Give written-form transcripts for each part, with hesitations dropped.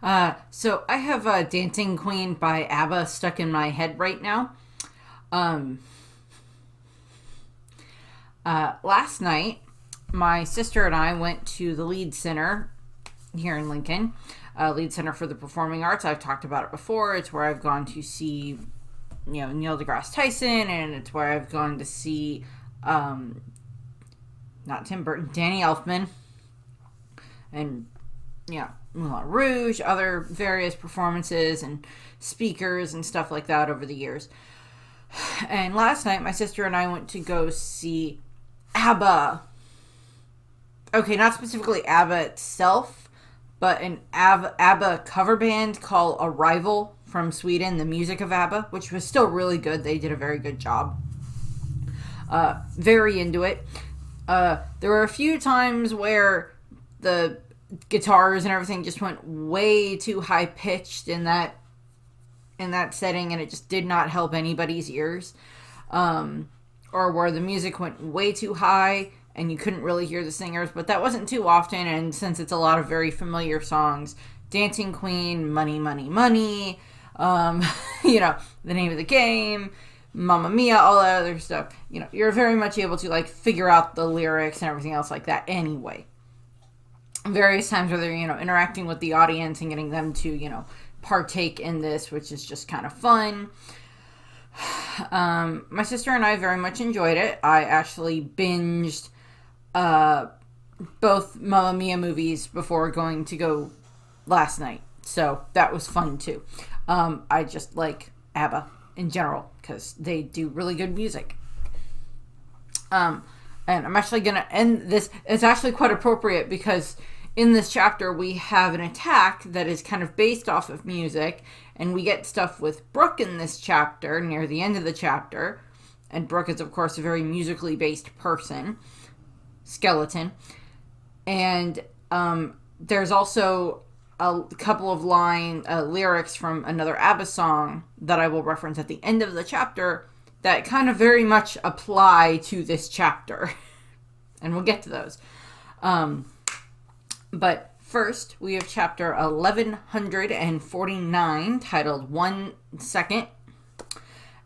So I have Dancing Queen by ABBA stuck in my head right now. Um, Last night, my sister and I went to the Lead Center here in Lincoln, Lead Center for the Performing Arts. I've talked about it before. It's where I've gone to see, Neil deGrasse Tyson, and it's where I've gone to see, not Tim Burton, Danny Elfman, and Moulin Rouge, other various performances and speakers and stuff like that over the years. And last night, my sister and I went to go see ABBA. Okay, not specifically ABBA itself, but an ABBA cover band called Arrival from Sweden, the music of ABBA, which was still really good. They did a very good job. Very into it. There were a few times where the guitars and everything just went way too high pitched in that setting, and it just did not help anybody's ears. Or where the music went way too high and you couldn't really hear the singers, but that wasn't too often. And since it's a lot of very familiar songs, Dancing Queen, Money, Money, Money, The Name of the Game, Mamma Mia, all that other stuff, you're very much able to figure out the lyrics and everything else like that anyway. Various times where they're, interacting with the audience and getting them to, partake in this, which is just kind of fun. My sister and I very much enjoyed it. I actually binged both Mamma Mia movies before going to go last night, so that was fun too. I just like ABBA in general because they do really good music. And I'm actually going to end this. It's actually quite appropriate because in this chapter we have an attack that is kind of based off of music, and we get stuff with Brook in this chapter near the end of the chapter. And Brook is, of course, a very musically based skeleton. And there's also a couple of lyrics from another ABBA song that I will reference at the end of the chapter that kind of very much apply to this chapter. And we'll get to those. But first, we have chapter 1149, titled 1 Second.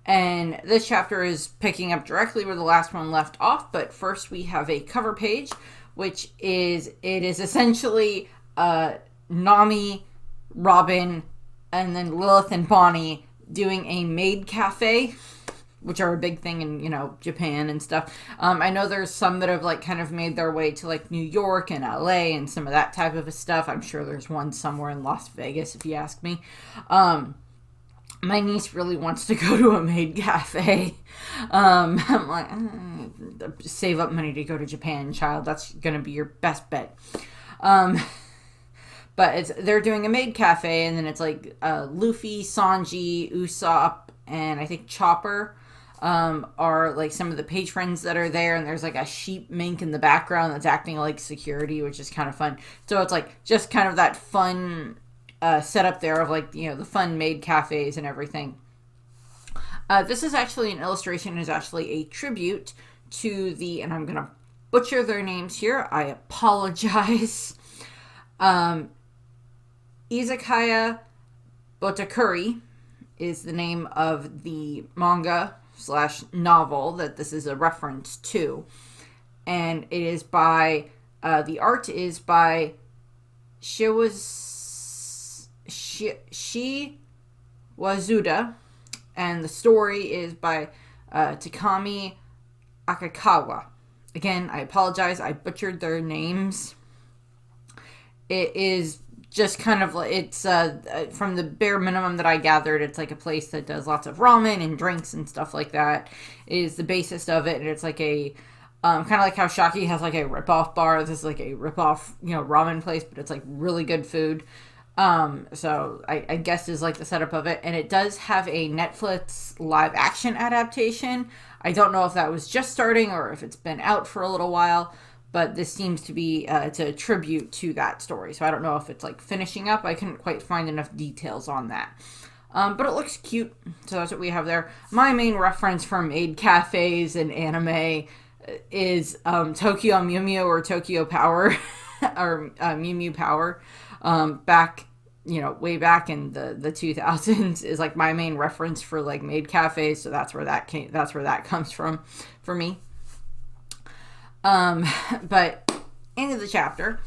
And this chapter is picking up directly where the last one left off. But first, we have a cover page, it is essentially Nami, Robin, and then Lilith and Bonnie doing a maid cafe, which are a big thing in, Japan and stuff. I know there's some that have, kind of made their way to, New York and LA and some of that type of stuff. I'm sure there's one somewhere in Las Vegas, if you ask me. My niece really wants to go to a maid cafe. I'm like, save up money to go to Japan, child. That's going to be your best bet. But they're doing a maid cafe, and then it's Luffy, Sanji, Usopp, and I think Chopper are some of the page friends that are there, and there's a sheep mink in the background that's acting like security, which is kind of fun. So it's just kind of that fun setup there of the fun maid cafes and everything. This is actually an illustration, is actually a tribute to and I'm gonna butcher their names here, I apologize. Izakaya Botakuri is the name of the manga / novel that this is a reference to. And it is by, the art is by Wazuda, and the story is by Takami Akakawa. Again, I apologize, I butchered their names. It is just kind of, it's from the bare minimum that I gathered, it's a place that does lots of ramen and drinks and stuff like that is the basis of it. And it's a kind of like how Shaki has a rip-off bar. This is a rip-off ramen place, but it's really good food. So I guess is the setup of it. And it does have a Netflix live action adaptation. I don't know if that was just starting or if it's been out for a little while, but this seems to be it's a tribute to that story. So I don't know if it's finishing up. I couldn't quite find enough details on that. But it looks cute. So that's what we have there. My main reference for maid cafes and anime is Tokyo Mew Mew or Tokyo Power or Mew Mew Power. Back way back in the 2000s is like my main reference for like maid cafes, so that's where that comes from for me. But into the chapter.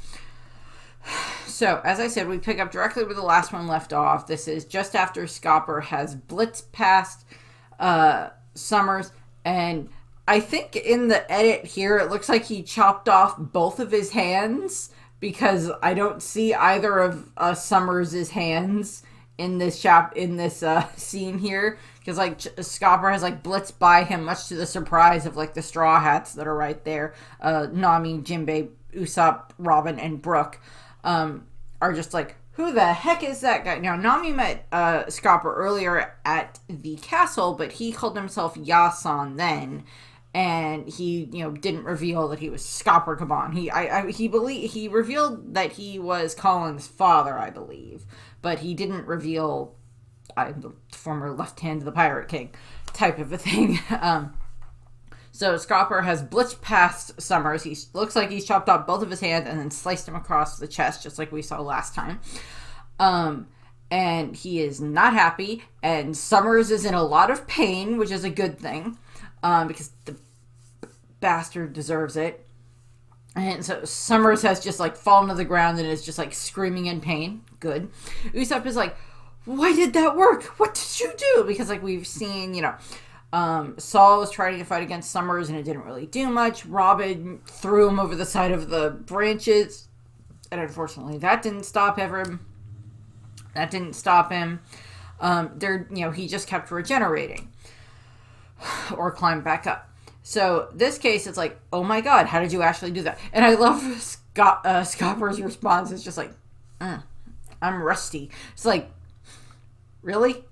So, as I said, we pick up directly where the last one left off. This is just after Scopper has blitzed past Summers, and I think in the edit here, it looks like he chopped off both of his hands, because I don't see either of Summers' hands in this scene here, because like Scopper has like blitzed by him, much to the surprise of like the Straw Hats that are right there. Nami, Jinbei, Usopp, Robin, and Brook are just like, who the heck is that guy? Now, Nami met Scopper earlier at the castle, but he called himself Yasan then, and he, didn't reveal that he was Scopper Kaban. He revealed that he was Colin's father, I believe, but he didn't reveal the former left hand of the Pirate King type of a thing. So Scopper has blitzed past Summers. He looks like he's chopped off both of his hands and then sliced him across the chest, just like we saw last time. And he is not happy, and Summers is in a lot of pain, which is a good thing, because the bastard deserves it. And so Summers has just like fallen to the ground and is just like screaming in pain. Good. Usopp is like, why did that work? What did you do? Because like we've seen, Saul was trying to fight against Summers and it didn't really do much. Robin threw him over the side of the branches, and unfortunately that didn't stop him. He just kept regenerating or climbed back up. So this case, it's like, oh my god, how did you actually do that? And I love Scopper's response. It's just like, I'm rusty. It's like, really?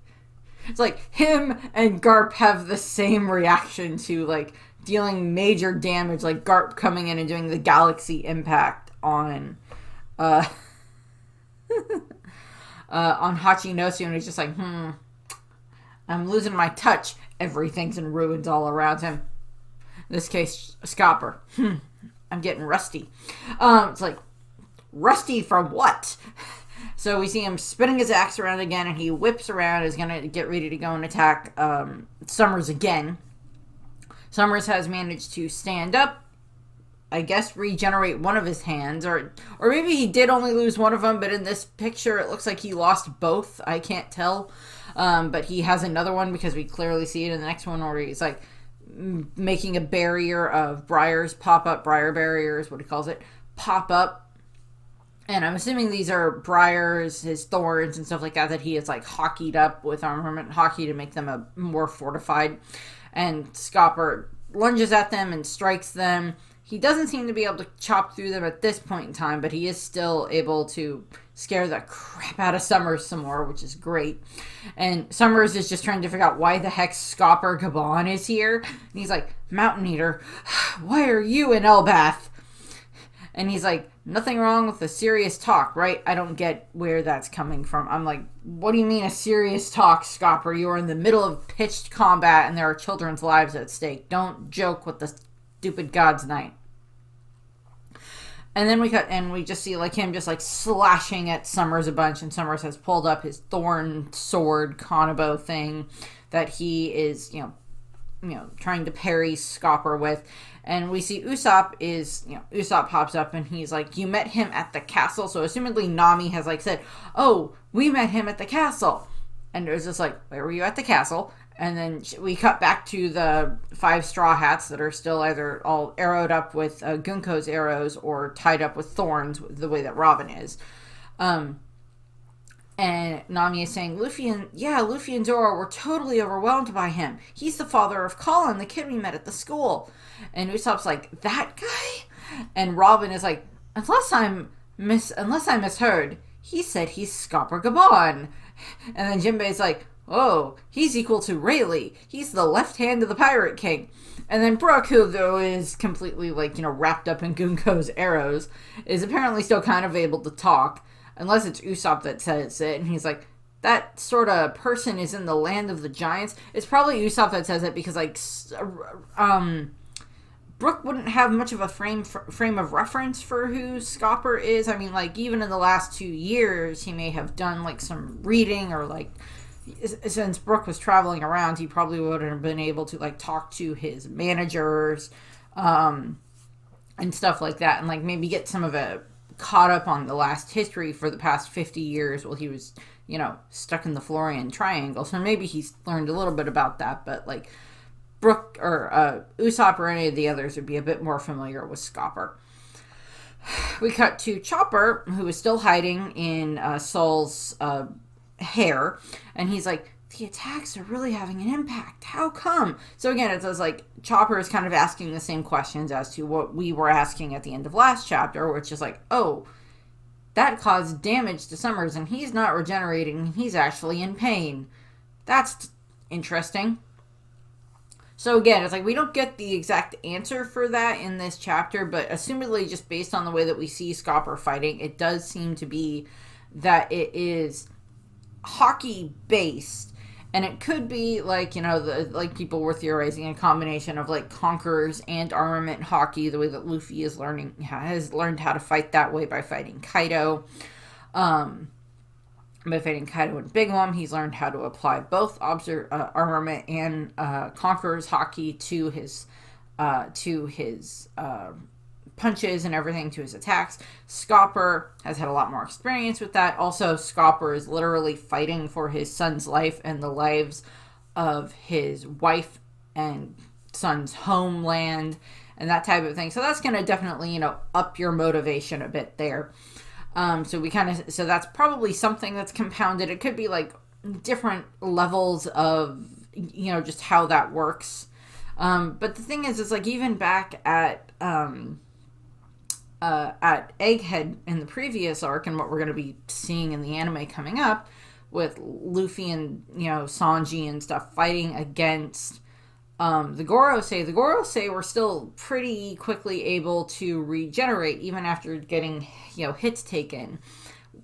It's like him and Garp have the same reaction to like dealing major damage, like Garp coming in and doing the galaxy impact on on Hachinosu, and he's just like, I'm losing my touch. Everything's in ruins all around him. In this case, Scopper. I'm getting rusty. It's like, rusty from what? So we see him spinning his axe around again, and he whips around, is going to get ready to go and attack Summers again. Summers has managed to stand up, I guess regenerate one of his hands, or maybe he did only lose one of them, but in this picture it looks like he lost both. I can't tell. But he has another one, because we clearly see it in the next one where he's like making a barrier of briars pop up. Briar barrier is what he calls it. Pop up. And I'm assuming these are briars, his thorns and stuff like that he is like hockeyed up with armament hockey to make them more fortified. And Scopper lunges at them and strikes them. He doesn't seem to be able to chop through them at this point in time, but he is still able to scare the crap out of Summers some more, which is great. And Summers is just trying to figure out why the heck Scopper Gabon is here. And he's like, Mountain Eater, why are you in Elbath? And he's like, nothing wrong with a serious talk, right? I don't get where that's coming from. I'm like, what do you mean a serious talk, Scopper? You are in the middle of pitched combat and there are children's lives at stake. Don't joke with the stupid God's Night. And then we just see like him just like slashing at Summers a bunch, and Summers has pulled up his thorn sword Konobo thing that he is, trying to parry Scopper with. And we see Usopp pops up and he's like, you met him at the castle. So assumedly Nami has like said, oh, we met him at the castle. And there's just like, where were you at the castle? And then we cut back to the 5 Straw Hats that are still either all arrowed up with Gunko's arrows or tied up with thorns, the way that Robin is. And Nami is saying, Luffy and Zoro were totally overwhelmed by him. He's the father of Colin, the kid we met at the school. And Usopp's like, that guy? And Robin is like, unless I misheard, he said he's Scopper Gabon. And then Jinbei's like, oh, he's equal to Rayleigh. He's the left hand of the Pirate King. And then Brook, who though is completely wrapped up in Gunko's arrows, is apparently still kind of able to talk, unless it's Usopp that says it. And he's like, that sort of person is in the land of the giants. It's probably Usopp that says it because Brook wouldn't have much of a frame of reference for who Scopper is. I mean, like, even in the last 2 years, he may have done, like, some reading, or, like, since Brook was traveling around, he probably would have been able to, like, talk to his managers, and stuff like that, and, like, maybe get some of it caught up on the last history for the past 50 years while he was, stuck in the Florian Triangle. So maybe he's learned a little bit about that, but, like, Brook or Usopp or any of the others would be a bit more familiar with Scopper. We cut to Chopper, who is still hiding in Saul's hair, and he's like, the attacks are really having an impact. How come? So again, it says, like, Chopper is kind of asking the same questions as to what we were asking at the end of last chapter, which is like, oh, that caused damage to Summers, and he's not regenerating, he's actually in pain. That's interesting. So again, it's like we don't get the exact answer for that in this chapter, but assumedly just based on the way that we see Scopper fighting, it does seem to be that it is hockey based, and it could be like, like people were theorizing a combination of like Conquerors and Armament hockey, the way that Luffy has learned how to fight that way by fighting Kaido. By fighting Kaido and Big Mom, he's learned how to apply both Armament and Conqueror's hockey to his punches and everything, to his attacks. Scopper has had a lot more experience with that. Also, Scopper is literally fighting for his son's life and the lives of his wife and son's homeland and that type of thing. So that's going to definitely, up your motivation a bit there. So that's probably something that's compounded. It could be like different levels of, just how that works. But the thing is like even back at Egghead in the previous arc, and what we're going to be seeing in the anime coming up with Luffy and, Sanji and stuff fighting against the Gorosei were still pretty quickly able to regenerate even after getting, hits taken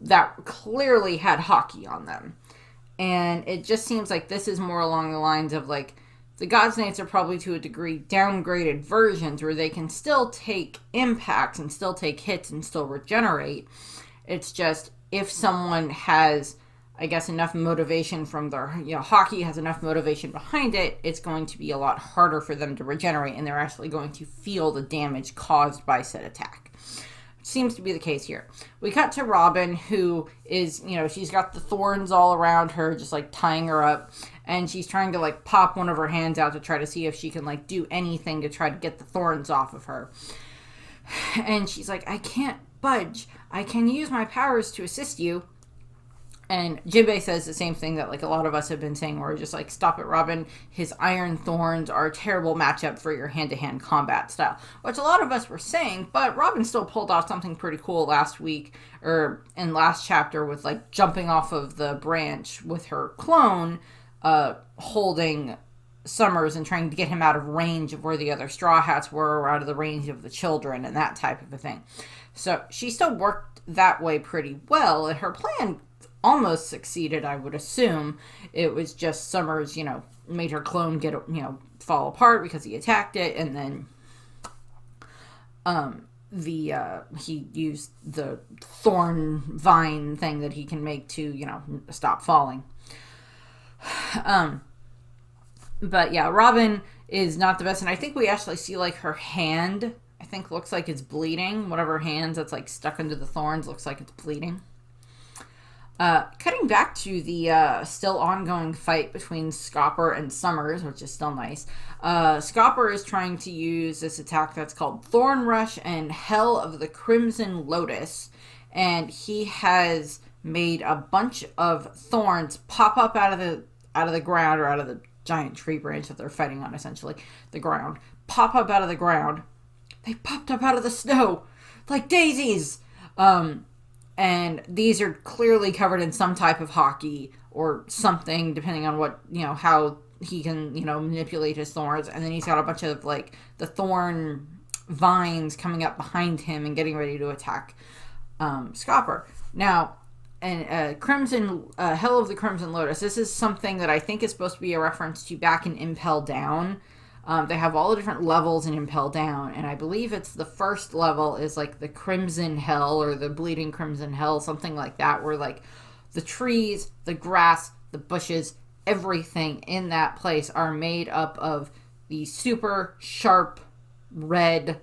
that clearly had hockey on them. And it just seems like this is more along the lines of like the God's Knights are probably to a degree downgraded versions where they can still take impacts and still take hits and still regenerate. It's just if someone has, I guess, enough motivation from their, hockey has enough motivation behind it, it's going to be a lot harder for them to regenerate, and they're actually going to feel the damage caused by said attack. Seems to be the case here. We cut to Robin, who is, she's got the thorns all around her, just like tying her up, and she's trying to like pop one of her hands out to try to see if she can like do anything to try to get the thorns off of her. And she's like, I can't budge. I can use my powers to assist you. And Jinbei says the same thing that like a lot of us have been saying, where just like, stop it, Robin. His iron thorns are a terrible matchup for your hand-to-hand combat style, which a lot of us were saying, but Robin still pulled off something pretty cool last week, or in last chapter, with like jumping off of the branch with her clone, holding Summers and trying to get him out of range of where the other Straw Hats were, or out of the range of the children and that type of a thing. So she still worked that way pretty well, and her plan almost succeeded, I would assume. It was just Summers, made her clone get, fall apart because he attacked it, and then he used the thorn vine thing that he can make to, stop falling. But yeah, Robin is not the best, and I think we actually see like her hand, I think looks like it's bleeding. One of her hands that's like stuck into the thorns looks like it's bleeding. Cutting back to the still ongoing fight between Scopper and Summers, which is still nice. Scopper is trying to use this attack that's called Thorn Rush and Hell of the Crimson Lotus, and he has made a bunch of thorns pop up out of the ground, or out of the giant tree branch that they're fighting on, essentially the ground. Pop up out of the ground. They popped up out of the snow like daisies. And these are clearly covered in some type of hockey or something, depending on what, how he can, manipulate his thorns. And then he's got a bunch of, like, the thorn vines coming up behind him and getting ready to attack Scopper. Now, and Hell of the Crimson Lotus, this is something that I think is supposed to be a reference to back in Impel Down. They have all the different levels in Impel Down, and I believe it's the first level is like the Crimson Hell or the Bleeding Crimson Hell, something like that, where like the trees, the grass, the bushes, everything in that place are made up of these super sharp red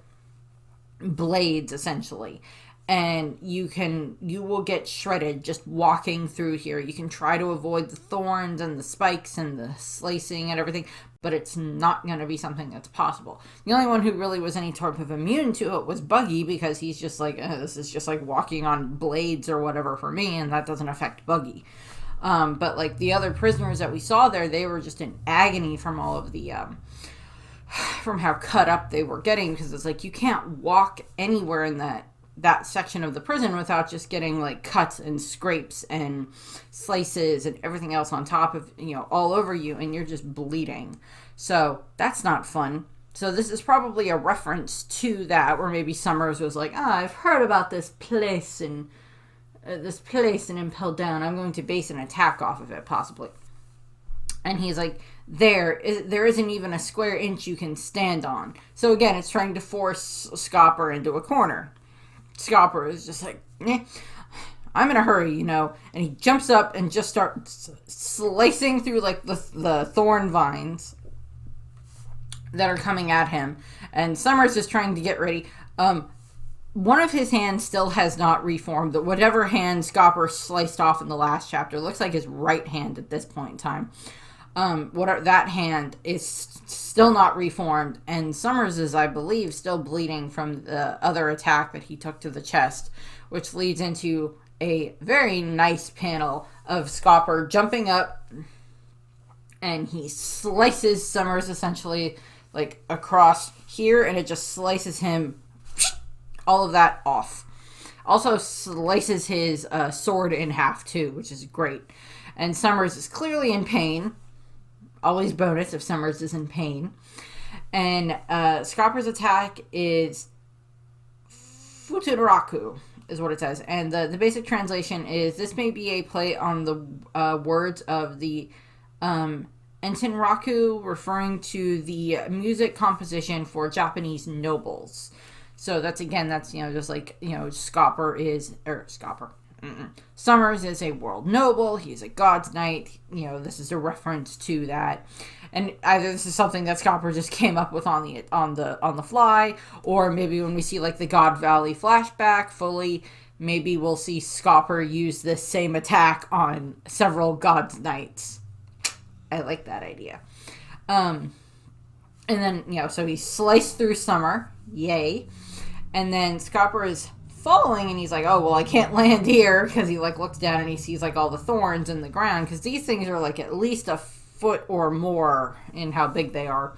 blades, essentially. And you will get shredded just walking through here. You can try to avoid the thorns and the spikes and the slicing and everything, but it's not going to be something that's possible. The only one who really was any sort of immune to it was Buggy, because he's just like, this is just like walking on blades or whatever for me, and that doesn't affect Buggy. But like the other prisoners that we saw there, they were just in agony from all of the from how cut up they were getting, because it's like you can't walk anywhere in that section of the prison without just getting like cuts and scrapes and slices and everything else on top of, all over you, and you're just bleeding. So that's not fun. So this is probably a reference to that, where maybe Summers was like, I've heard about this place and Impel Down. I'm going to base an attack off of it, possibly. And he's like, there isn't even a square inch you can stand on. So again, it's trying to force Scopper into a corner. Scopper is just like, I'm in a hurry, and he jumps up and just starts slicing through like the thorn vines that are coming at him. And Summers is trying to get ready. One of his hands still has not reformed. Whatever hand Scopper sliced off in the last chapter looks like his right hand at this point in time. That hand is still not reformed, and Summers is, I believe, still bleeding from the other attack that he took to the chest, which leads into a very nice panel of Scopper jumping up, and he slices Summers essentially like across here, and it just slices him all of that off. Also slices his sword in half too, which is great. And Summers is clearly in pain. Always bonus if Summers is in pain. And Scopper's attack is Futuraku, is what it says. And the basic translation is, this may be a play on the words of the Entenraku, referring to the music composition for Japanese nobles. So that's just like, Summers is a world noble. He's a god's knight. This is a reference to that. And either this is something that Scopper just came up with on the fly, or maybe when we see like the God Valley flashback fully, maybe we'll see Scopper use this same attack on several god's knights. I like that idea. And then, so he sliced through Summer. Yay. And then Scopper is falling, and he's like, oh, well, I can't land here, because he like looks down and he sees like all the thorns in the ground, because these things are like at least a foot or more in how big they are.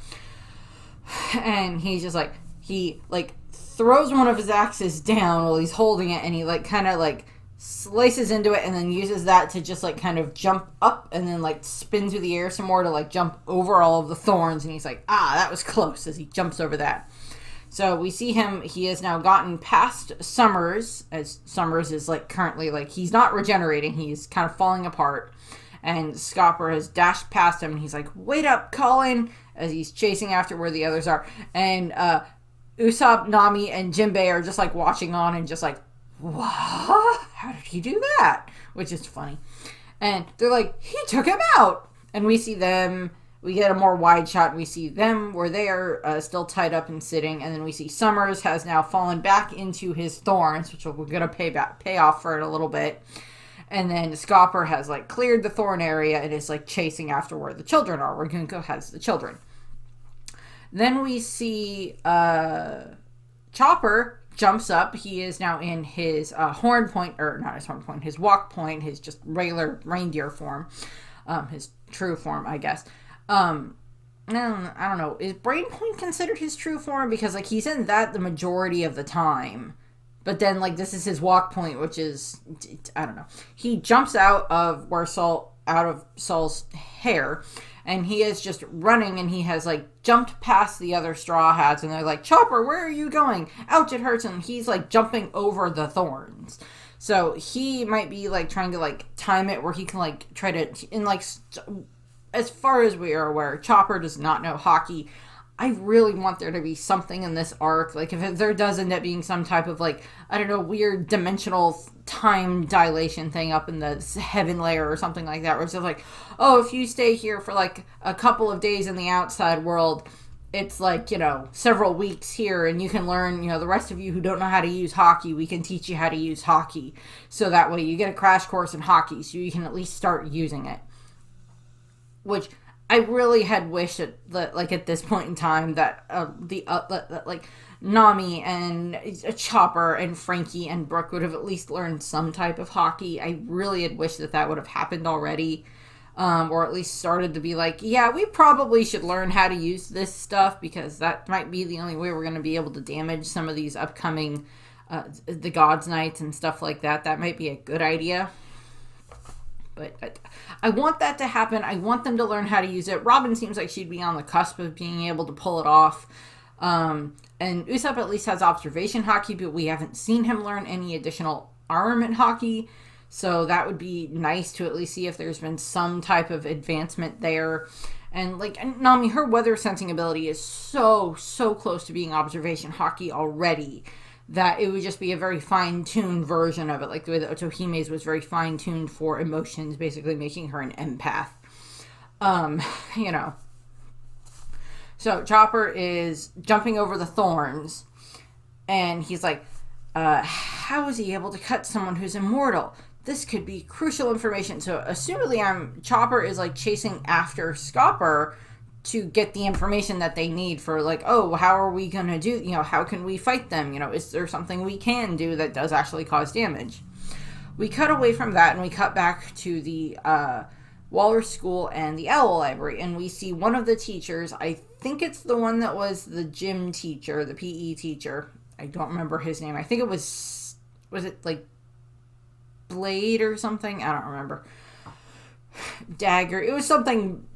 And he's just like, he like throws one of his axes down while he's holding it, and he like kind of like slices into it, and then uses that to just like kind of jump up, and then like spin through the air some more to like jump over all of the thorns. And he's like, that was close, as he jumps over that. So we see him, he has now gotten past Summers, as Summers is like currently like, he's not regenerating, he's kind of falling apart. And Scopper has dashed past him, and he's like, wait up, Colin, as he's chasing after where the others are. And Usopp, Nami, and Jinbei are just like watching on and just like, what? How did he do that? Which is funny. And they're like, he took him out. And we see them. We get a more wide shot, and we see them where they are still tied up and sitting, and then we see Summers has now fallen back into his thorns, which we're going to pay off for it a little bit. And then Scopper has like cleared the thorn area and is like chasing after where the children are, where Gunko has the children. Then we see Chopper jumps up. He is now in his his walk point, his just regular reindeer form, his true form, I guess. I don't know. Is Brainpoint considered his true form? Because like he's in that the majority of the time, but then like this is his walk point, which is, I don't know. He jumps out of Saul's hair, and he is just running, and he has like jumped past the other Straw Hats, and they're like, Chopper, where are you going? Ouch, it hurts. And he's like jumping over the thorns. So he might be like trying to like time it where he can like try to, in like, as far as we are aware, Chopper does not know hockey. I really want there to be something in this arc. Like, if there does end up being some type of, like, I don't know, weird dimensional time dilation thing up in the heaven layer or something like that, where it's just like, oh, if you stay here for, like, a couple of days in the outside world, it's like, several weeks here, and you can learn, the rest of you who don't know how to use hockey, we can teach you how to use hockey. So that way you get a crash course in hockey, so you can at least start using it. Which I really had wished that, like, at this point in time, that like Nami and Chopper and Frankie and Brook would have at least learned some type of hockey. I really had wished that would have happened already, or at least started to be like, yeah, we probably should learn how to use this stuff, because that might be the only way we're going to be able to damage some of these upcoming the Gods Knights and stuff like that. That might be a good idea. But I want that to happen. I want them to learn how to use it. Robin seems like she'd be on the cusp of being able to pull it off. And Usopp at least has observation hockey, but we haven't seen him learn any additional armament hockey. So that would be nice to at least see if there's been some type of advancement there. And, like, Nami, her weather sensing ability is so close to being observation hockey already, that it would just be a very fine-tuned version of it, like the way that Otohime's was very fine-tuned for emotions, basically making her an empath. So Chopper is jumping over the thorns, and he's like, how is he able to cut someone who's immortal? This could be crucial information. So, assumedly, Chopper is, like, chasing after Scopper to get the information that they need for, like, oh, how are we going to do, how can we fight them? Is there something we can do that does actually cause damage? We cut away from that, and we cut back to the Walrus School and the Owl Library, and we see one of the teachers. I think it's the one that was the gym teacher, the PE teacher. I don't remember his name. I think it was it, like, Blade or something? I don't remember. Dagger. It was something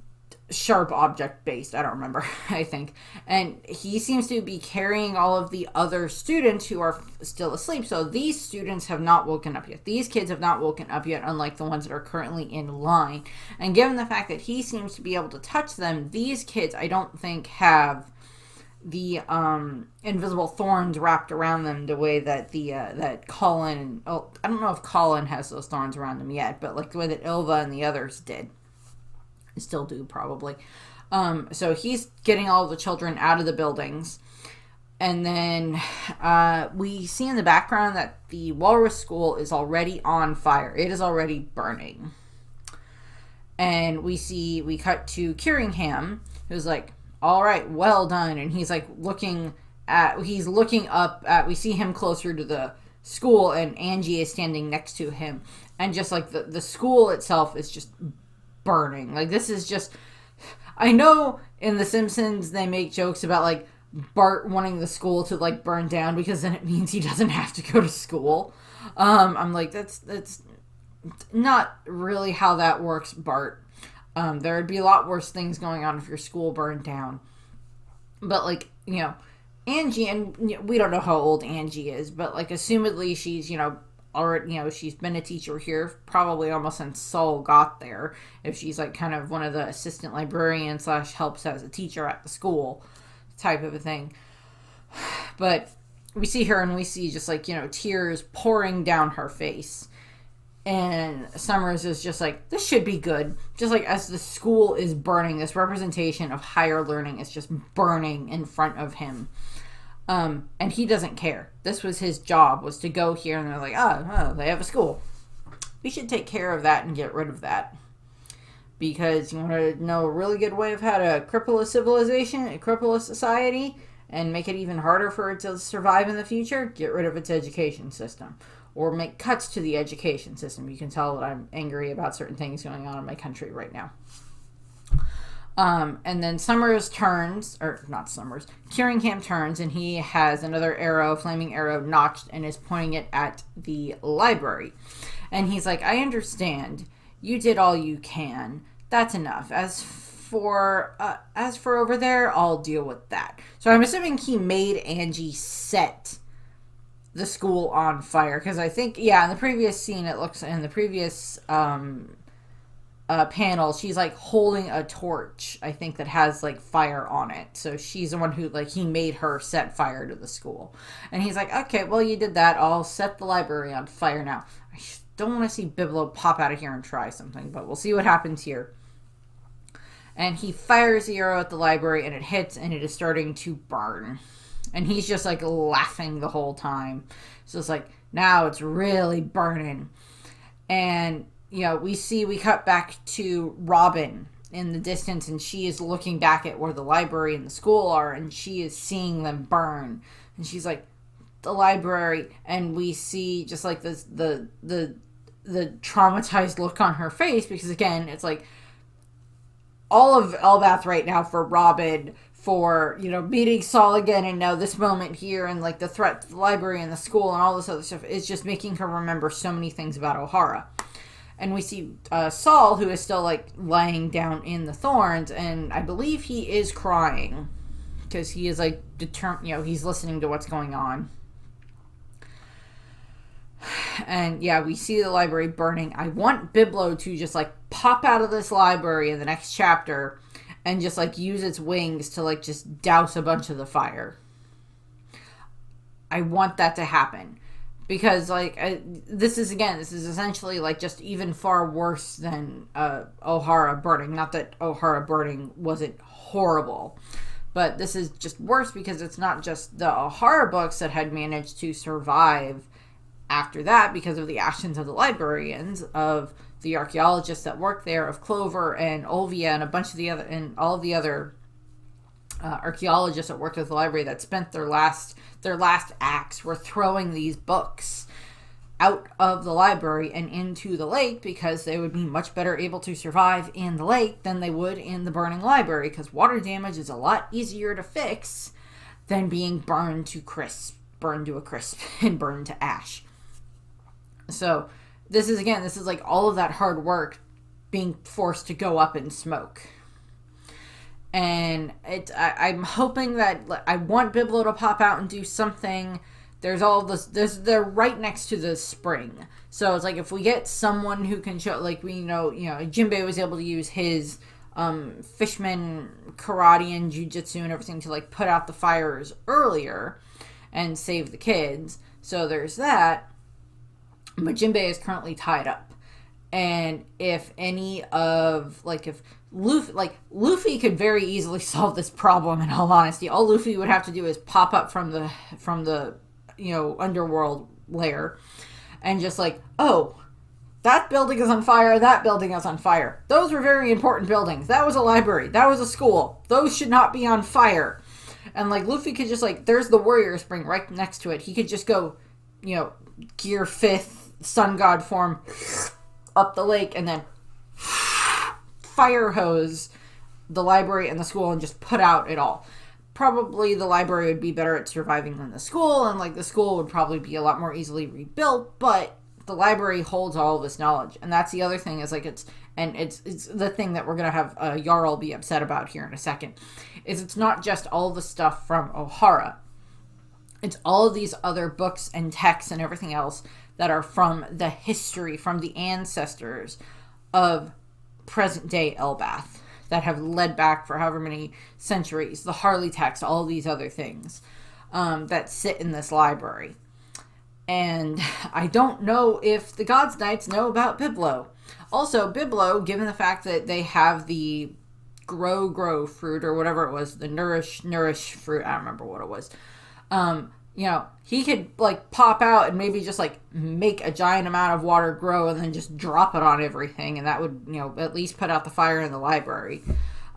sharp object based. I don't remember, I think. And he seems to be carrying all of the other students who are still asleep. So these students have not woken up yet. These kids have not woken up yet, unlike the ones that are currently in line. And given the fact that he seems to be able to touch them, these kids, I don't think, have the invisible thorns wrapped around them the way that that Colin, I don't know if Colin has those thorns around him yet, but like the way that Ilva and the others did. Still do, probably. So he's getting all the children out of the buildings. And then we see in the background that the Walrus School is already on fire. It is already burning. And we cut to Kiringham, who's like, all right, well done. And he's like looking up at, we see him closer to the school, and Angie is standing next to him. And just like the school itself is just burning. Like, this is just, I know in The Simpsons they make jokes about like Bart wanting the school to like burn down because then it means he doesn't have to go to school. I'm like, that's not really how that works, Bart. There would be a lot worse things going on if your school burned down. But like, Angie, and we don't know how old Angie is, but like assumedly she's, already, she's been a teacher here probably almost since Saul got there, if she's like kind of one of the assistant librarians / helps as a teacher at the school type of a thing. But we see her and we see just like, tears pouring down her face. And Summers is just like, this should be good. Just like as the school is burning, this representation of higher learning is just burning in front of him. And he doesn't care. This was his job, was to go here, and they're like, oh, they have a school. We should take care of that and get rid of that. Because you want to know a really good way of how to cripple a civilization, cripple a society, and make it even harder for it to survive in the future? Get rid of its education system. Or make cuts to the education system. You can tell that I'm angry about certain things going on in my country right now. And then Kiringham turns, and he has another flaming arrow notched, and is pointing it at the library. And he's like, I understand. You did all you can. That's enough. As for over there, I'll deal with that. So I'm assuming he made Angie set the school on fire, because I think, in the previous scene, it looks, in the previous panel, she's like holding a torch, I think, that has like fire on it. So she's the one who, like, he made her set fire to the school. And he's like, okay, well, you did that. I'll set the library on fire now. I don't want to see Biblo pop out of here and try something, but we'll see what happens here. And he fires the arrow at the library, and it hits, and it is starting to burn. And he's just like laughing the whole time. So it's like, now it's really burning. And we cut back to Robin in the distance, and she is looking back at where the library and the school are, and she is seeing them burn. And she's like, the library, and we see just like this the traumatized look on her face, because again, it's like all of Elbath right now for Robin, for meeting Saul again, and now this moment here, and like the threat to the library and the school and all this other stuff is just making her remember so many things about O'Hara. And we see Saul, who is still like lying down in the thorns, and I believe he is crying because he is like determined. He's listening to what's going on. And yeah, we see the library burning. I want Biblo to just like pop out of this library in the next chapter and just like use its wings to like just douse a bunch of the fire. I want that to happen. Because, like, this is essentially, like, just even far worse than O'Hara burning. Not that O'Hara burning wasn't horrible. But this is just worse because it's not just the O'Hara books that had managed to survive after that because of the actions of the librarians, of the archaeologists that worked there, of Clover and Olvia and a bunch of the other, and all of the other archaeologists that worked at the library that spent their last acts were throwing these books out of the library and into the lake because they would be much better able to survive in the lake than they would in the burning library, because water damage is a lot easier to fix than being burned to a crisp and burned to ash. So this is like all of that hard work being forced to go up in smoke. And I'm hoping that I want Biblo to pop out and do something. There's all this. They're right next to the spring, so it's like if we get someone who can show, like we Jinbei was able to use his fishman karate and jujitsu and everything to like put out the fires earlier and save the kids. So there's that. But Jinbei is currently tied up, and if Luffy could very easily solve this problem, in all honesty. All Luffy would have to do is pop up from the underworld lair and just like, oh, that building is on fire, that building is on fire. Those were very important buildings. That was a library. That was a school. Those should not be on fire. And like Luffy could just like, there's the warrior spring right next to it. He could just go, gear 5th sun god form up the lake and then fire hose the library and the school and just put out it all. Probably the library would be better at surviving than the school, and like the school would probably be a lot more easily rebuilt, but the library holds all of this knowledge. And that's the other thing, is like it's the thing that we're gonna have Jarl be upset about here in a second, is it's not just all the stuff from O'Hara. It's all of these other books and texts and everything else that are from the history, from the ancestors of present-day Elbath, that have led back for however many centuries, the Harley text, all these other things that sit in this library. And I don't know if the Gods Knights know about Biblo. Also, Biblo, given the fact that they have the grow fruit, or whatever it was, the nourish fruit, I don't remember what it was, he could like pop out and maybe just like make a giant amount of water grow and then just drop it on everything, and that would at least put out the fire in the library.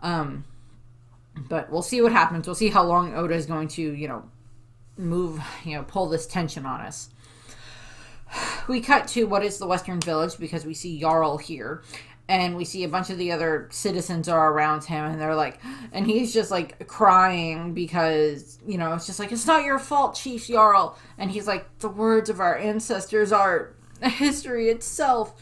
But we'll see what happens. We'll see how long Oda is going to pull this tension on us. We cut to what is the Western Village, because we see Jarl here, and we see a bunch of the other citizens are around him, and they're like, and he's just like crying because, it's just like, it's not your fault, Chief Jarl. And he's like, the words of our ancestors are history itself.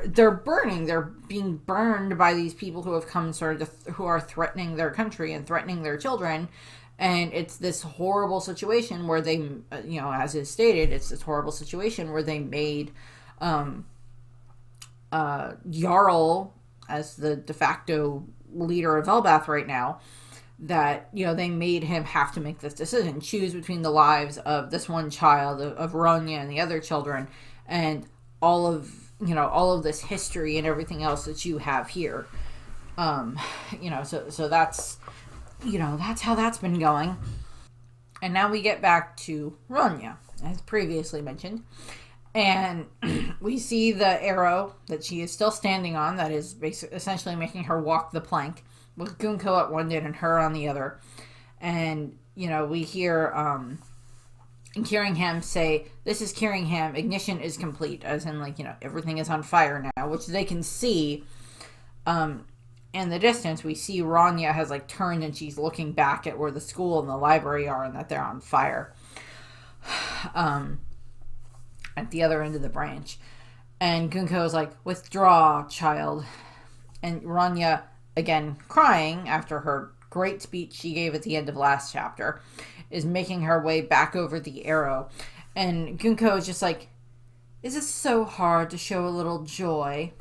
They're burning. They're being burned by these people who have come who are threatening their country and threatening their children. And it's this horrible situation where they, as is stated, it's this horrible situation where they made Jarl as the de facto leader of Elbath right now, that, they made him have to make this decision, choose between the lives of this one child, of Ronya and the other children, and all of this history and everything else that you have here. So that's, that's how that's been going. And now we get back to Ronya, as previously mentioned. And we see the arrow that she is still standing on, that is essentially making her walk the plank, with Gunko at one end and her on the other. And, we hear Kiringham say, "This is Kiringham, ignition is complete," as in, everything is on fire now, which they can see. In the distance, we see Ronya has, turned and she's looking back at where the school and the library are and that they're on fire. At the other end of the branch. And Gunko is like, "Withdraw, child." And Ronya, again crying after her great speech she gave at the end of last chapter, is making her way back over the arrow. And Gunko is just like, "Is it so hard to show a little joy?"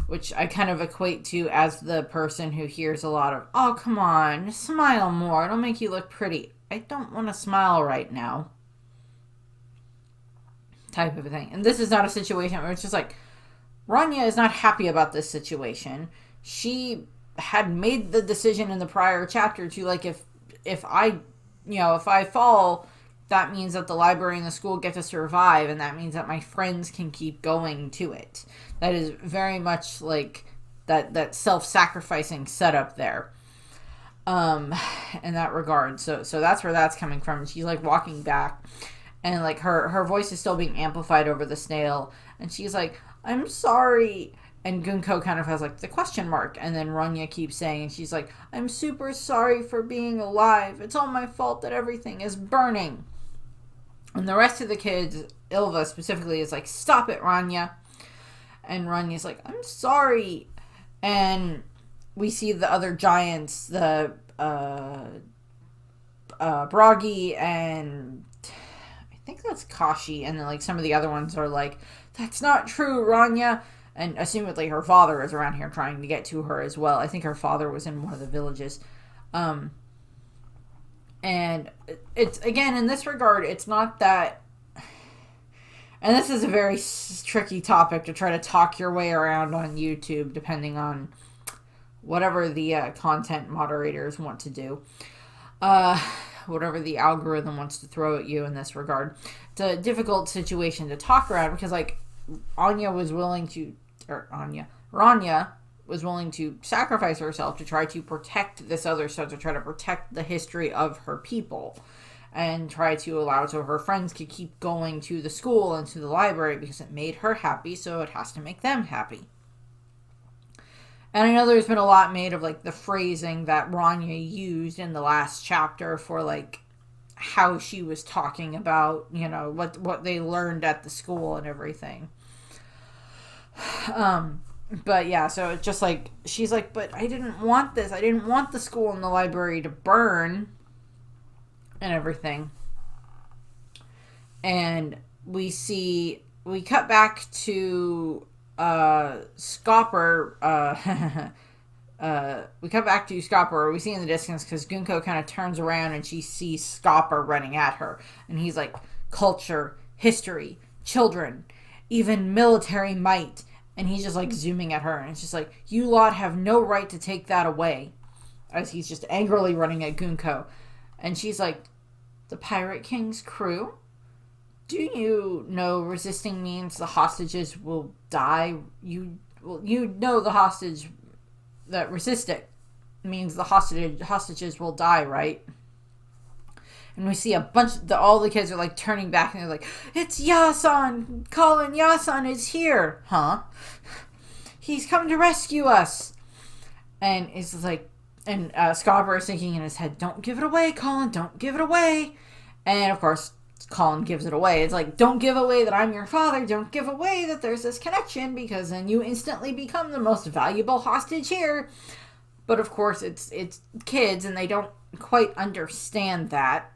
Which I kind of equate to as the person who hears a lot of, "Oh, come on, smile more, it'll make you look pretty." I don't want to smile right now. Type of a thing. And this is not a situation where it's just like, Ronya is not happy about this situation. She had made the decision in the prior chapter to, if I fall, that means that the library and the school get to survive, and that means that my friends can keep going to it. That is very much like that self-sacrificing setup there. In that regard. So that's where that's coming from. She's walking back, and her voice is still being amplified over the snail, and she's like, "I'm sorry." And Gunko kind of has the question mark, and then Ronya keeps saying, and she's like, "I'm super sorry for being alive. It's all my fault that everything is burning." And the rest of the kids, Ilva specifically, is like, "Stop it, Ronya." And Ronya's like, "I'm sorry." And we see the other giants, the Bragi, and I think that's Kashi, and then some of the other ones are like, "That's not true, Ronya." And assumedly her father is around here trying to get to her as well. I think her father was in one of the villages. And it's, again, in this regard, it's not that... And this is a very tricky topic to try to talk your way around on YouTube, depending on whatever the content moderators want to do. Whatever the algorithm wants to throw at you in this regard. It's a difficult situation to talk around, because, Ronya was willing to sacrifice herself to try to protect this other stuff, to try to protect the history of her people, and try to allow so her friends could keep going to the school and to the library, because it made her happy, so it has to make them happy. And I know there's been a lot made of, the phrasing that Ronya used in the last chapter for, how she was talking about, what they learned at the school and everything. But yeah, so it's just she's like, "But I didn't want this. I didn't want the school and the library to burn," and everything. And we cut back to Scopper. We cut back to Scopper. We see in the distance, because Gunko kind of turns around and she sees Scopper running at her. And he's like, "Culture, history, children, even military might." And he's just zooming at her. And it's just "You lot have no right to take that away." As he's just angrily running at Gunko. And she's like, "The Pirate King's crew? Do you know resisting means the hostages will die? You know the hostage that resist it means the hostages will die, right?" And we see all the kids are turning back, and they're like, "It's Yasan! Colin, Yasan is here!" "Huh? He's come to rescue us!" And it's and Scobber is thinking in his head, "Don't give it away, Colin, don't give it away." And of course, Colin gives it away. It's "Don't give away that I'm your father, don't give away that there's this connection, because then you instantly become the most valuable hostage here." But of course, it's kids, and they don't quite understand that.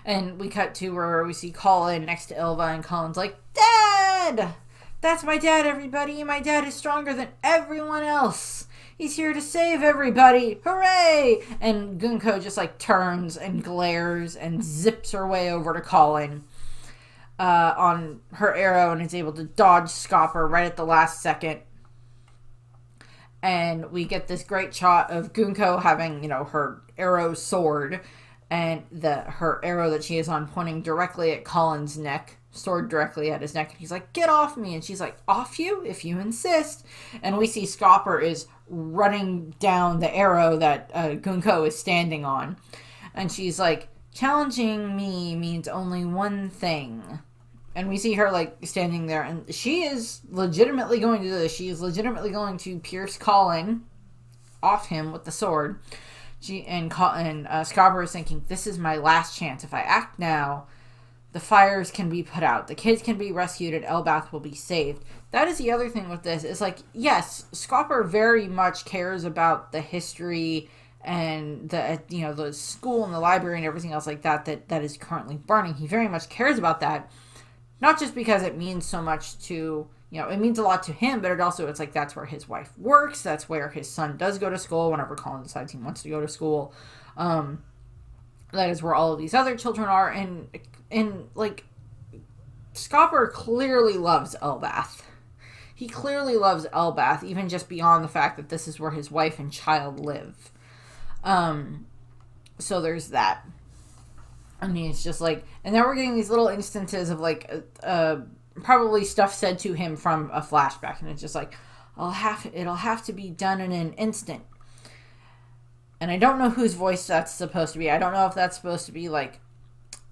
And we cut to where we see Colin next to Ilva, and Colin's like, "Dad! That's my dad, everybody. My dad is stronger than everyone else. He's here to save everybody. Hooray! And Gunko just like turns and glares and zips her way over to Colin on her arrow and is able to dodge Scopper right at the last second. And we get this great shot of Gunko having, her arrow sword and her arrow that she is on pointing directly at Colin's neck, sword directly at his neck. And he's like, get off me. And she's like, off you? If you insist. And we see Scopper is running down the arrow that Gunko is standing on. And she's like, challenging me means only one thing. And we see her, like, standing there, and she is legitimately going to do this. She is legitimately going to pierce Colin off him with the sword. Scarborough is thinking, this is my last chance. If I act now, the fires can be put out. The kids can be rescued, and Elbath will be saved. That is the other thing with this. Is like, yes, Scarborough very much cares about the history and the school and the library and everything else like that is currently burning. He very much cares about that. Not just because it means so much to, it means a lot to him, but it's like that's where his wife works. That's where his son does go to school whenever Colin decides he wants to go to school. That is where all of these other children are. And like, Scopper clearly loves Elbath. He clearly loves Elbath, even just beyond the fact that this is where his wife and child live. So there's that. I mean, it's just like, and then we're getting these little instances of like, probably stuff said to him from a flashback, and it's just like, it'll have to be done in an instant. And I don't know whose voice that's supposed to be. I don't know if that's supposed to be like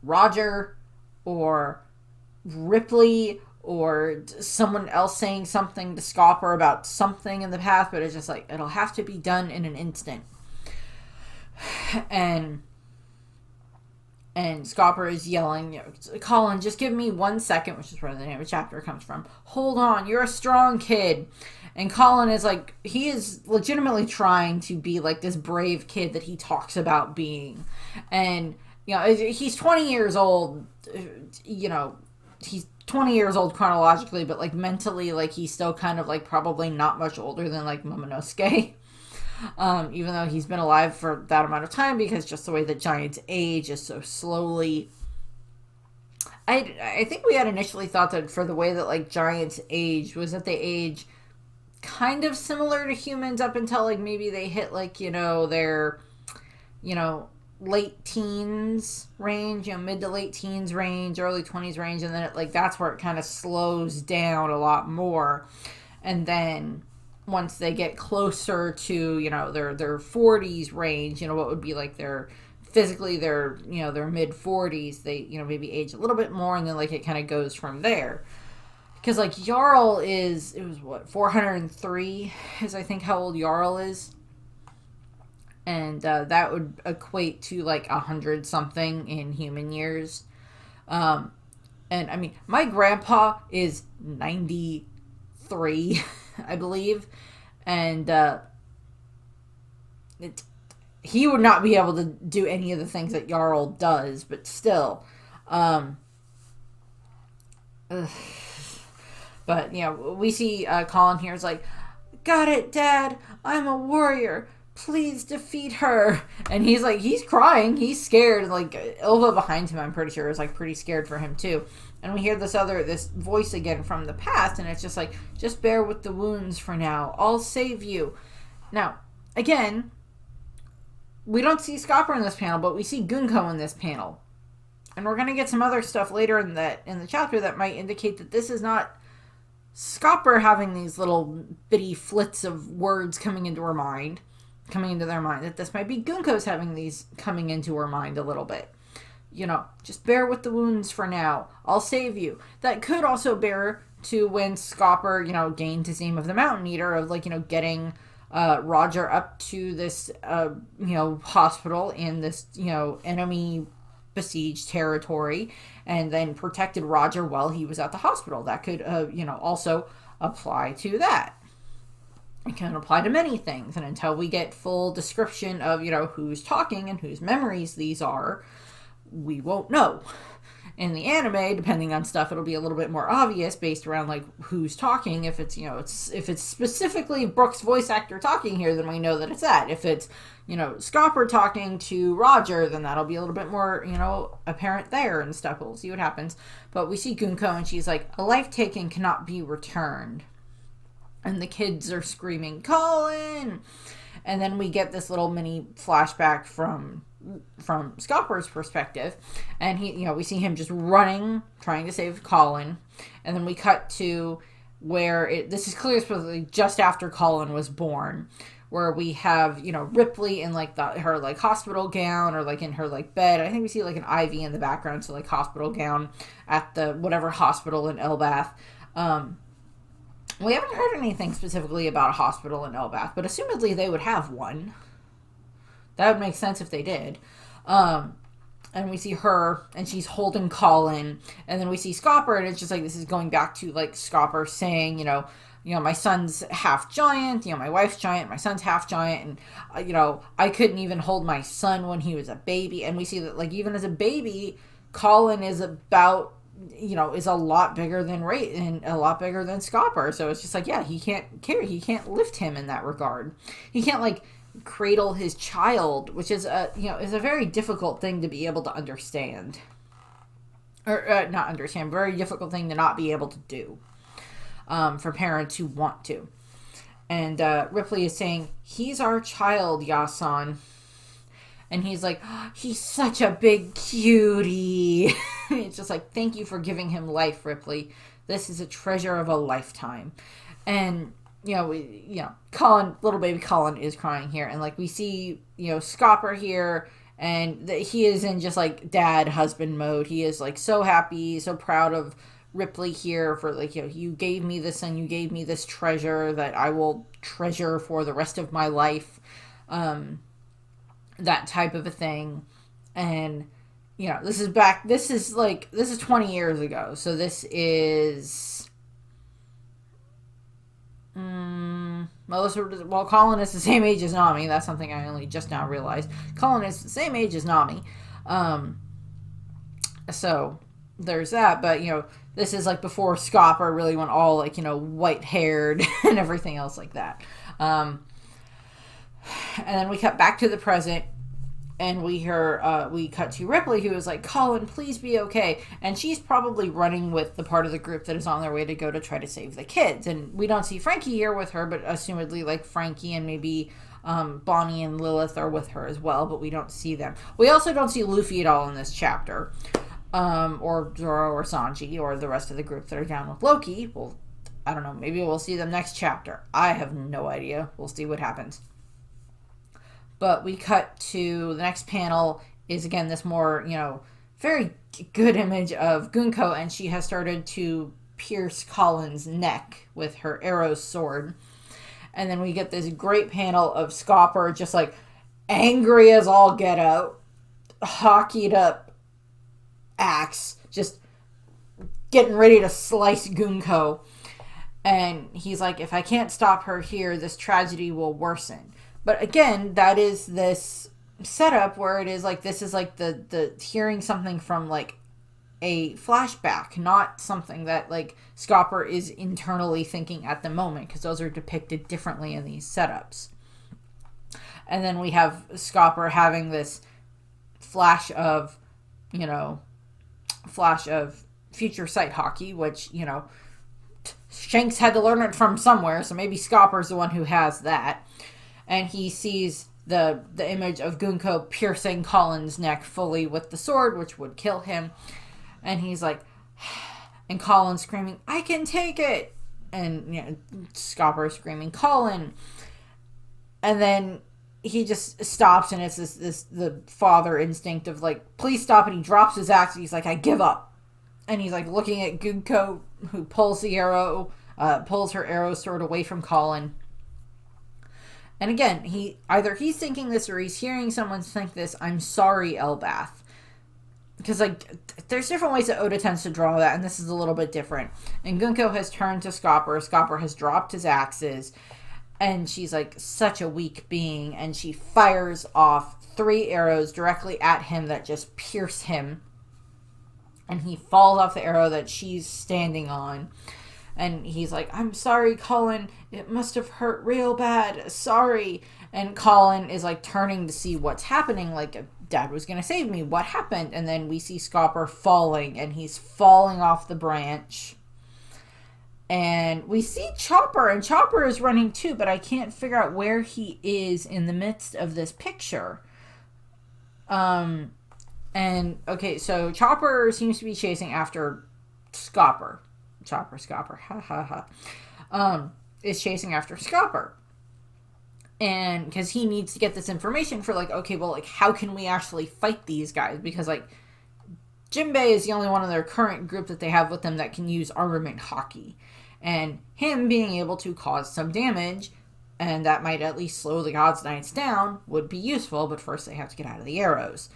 Roger or Ripley or someone else saying something to Scopper about something in the past, but it's just like, it'll have to be done in an instant. And Scopper is yelling, Colin, just give me 1 second, which is where the name of the chapter comes from. Hold on, you're a strong kid. And Colin is like, he is legitimately trying to be like this brave kid that he talks about being. And, he's 20 years old, he's 20 years old chronologically, but like mentally, like he's still kind of like probably not much older than like Momonosuke. Even though he's been alive for that amount of time, because just the way that giants age is so slowly. I think we had initially thought that for the way that like giants age was that they age kind of similar to humans up until like maybe they hit like their late teens range, mid to late teens range, early 20s range, and then it like that's where it kind of slows down a lot more. And then once they get closer to, their 40s range, what would be like their mid 40s, they, maybe age a little bit more, and then like it kind of goes from there. Because like Jarl it was what, 403 is I think how old Jarl is. And that would equate to like 100 something in human years. And I mean, my grandpa is 93, I believe. And he would not be able to do any of the things that Jarl does, but still. But, we see Colin here is like, got it, Dad. I'm a warrior. Please defeat her. And he's crying. He's scared. Like, Ilva behind him, I'm pretty sure, is like pretty scared for him too. And we hear this voice again from the past, and it's just like, just bear with the wounds for now. I'll save you. Now, again, we don't see Scopper in this panel, but we see Gunko in this panel. And we're going to get some other stuff later in the chapter that might indicate that this is not Scopper having these little bitty flits of words coming into their mind, that this might be Gunko's having these coming into her mind a little bit. Just bear with the wounds for now. I'll save you. That could also bear to when Scopper, gained his name of the Mountain Eater, of like, getting Roger up to this, hospital in this, enemy besieged territory, and then protected Roger while he was at the hospital. That could, also apply to that. It can apply to many things, and until we get full description of, who's talking and whose memories these are, we won't know. In the anime, depending on stuff, it'll be a little bit more obvious based around like who's talking. If it's, if it's specifically Brook's voice actor talking here, then we know that it's that. If it's, Scopper talking to Roger, then that'll be a little bit more, apparent there and stuff. We'll see what happens. But we see Gunko and she's like, a life taken cannot be returned. And the kids are screaming, Colin! And then we get this little mini flashback from Scopper's perspective, and we see him just running, trying to save Colin, and then we cut to where this is clearly just after Colin was born, where we have Ripley in like her like hospital gown, or like in her like bed. I think we see like an IV in the background, so like hospital gown at the whatever hospital in Elbath. We haven't heard anything specifically about a hospital in Elbath, but assumedly they would have one. That would make sense if they did. And we see her, and she's holding Colin, and then we see Scopper, and it's just like, this is going back to like Scopper saying, my son's half giant, my wife's giant, my son's half giant, and I couldn't even hold my son when he was a baby. And we see that like even as a baby, Colin is about, is a lot bigger than Ray and a lot bigger than Scopper. So it's just like, yeah, he can't lift him in that regard. He can't like cradle his child, which is is a very difficult thing to be able to understand, or not understand, very difficult thing to not be able to do, for parents who want to. And Ripley is saying, he's our child, Yasan. And he's like, oh, he's such a big cutie. It's just like, thank you for giving him life, Ripley. This is a treasure of a lifetime. And Colin, little baby Colin is crying here. And like we see, Scopper here, and he is in just like dad husband mode. He is like so happy, so proud of Ripley here for like, you gave me this, and you gave me this treasure that I will treasure for the rest of my life. That type of a thing. And, this is 20 years ago. So this is, Colin is the same age as Nami. That's something I only just now realized. Colin is the same age as Nami. So there's that. But, this is like before Scopper really went all like, white haired and everything else like that. And then we cut back to the present, and we cut to Ripley, who is like, Colin, please be okay. And she's probably running with the part of the group that is on their way to go to try to save the kids. And we don't see Frankie here with her, but assumedly like Frankie and maybe Bonnie and Lilith are with her as well, but we don't see them. We also don't see Luffy at all in this chapter, or Zoro or Sanji or the rest of the group that are down with Loki. Well, I don't know, maybe we'll see them next chapter. I have no idea. We'll see what happens. But we cut to the next panel is, again, this more, very good image of Gunko, and she has started to pierce Colin's neck with her arrow sword. And then we get this great panel of Scopper just, like, angry as all get out, hockeyed up axe, just getting ready to slice Gunko. And he's like, if I can't stop her here, this tragedy will worsen. But again, that is this setup where it is like, this is like the hearing something from like a flashback, not something that like Scopper is internally thinking at the moment, because those are depicted differently in these setups. And then we have Scopper having this flash of future sight hockey, which, Shanks had to learn it from somewhere, so maybe Scopper's the one who has that. And he sees the image of Gunko piercing Colin's neck fully with the sword, which would kill him. And he's like, and Colin's screaming, I can take it! And, Scopper screaming, Colin! And then he just stops, and it's the father instinct of like, please stop, and he drops his axe, and he's like, I give up. And he's like looking at Gunko, who pulls her arrow sword away from Colin. And again, he's thinking this, or he's hearing someone think this, I'm sorry, Elbath. Because, like, there's different ways that Oda tends to draw that, and this is a little bit different. And Gunko has turned to Scopper. Scopper has dropped his axes, and she's, like, such a weak being, and she fires off 3 arrows directly at him that just pierce him and he falls off the arrow that she's standing on. And he's like, I'm sorry, Colin. It must have hurt real bad. Sorry. And Colin is like turning to see what's happening. Like, Dad was going to save me. What happened? And then we see Scopper falling, and he's falling off the branch. And we see Chopper, and Chopper is running too, but I can't figure out where he is in the midst of this picture. And okay, so Chopper seems to be chasing after Scopper. Scopper, ha ha ha. Is chasing after Scopper. And because he needs to get this information for like, okay, well, like, how can we actually fight these guys? Because like, Jinbei is the only one in their current group that they have with them that can use armament hockey. And him being able to cause some damage, and that might at least slow the Gods Knights down, would be useful, but first they have to get out of the arrows.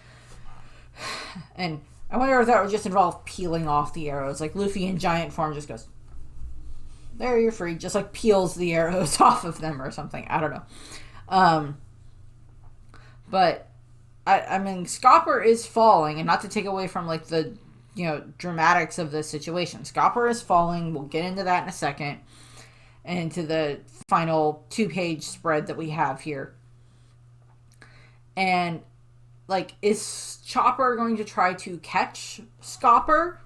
And I wonder if that would just involve peeling off the arrows. Like Luffy in giant form just goes, there, you're free. Just like peels the arrows off of them or something. I don't know. But I mean, Scopper is falling, and not to take away from like the, you know, dramatics of this situation. Scopper is falling. We'll get into that in a second. And into the final 2-page spread that we have here. And like, is Chopper going to try to catch Scopper?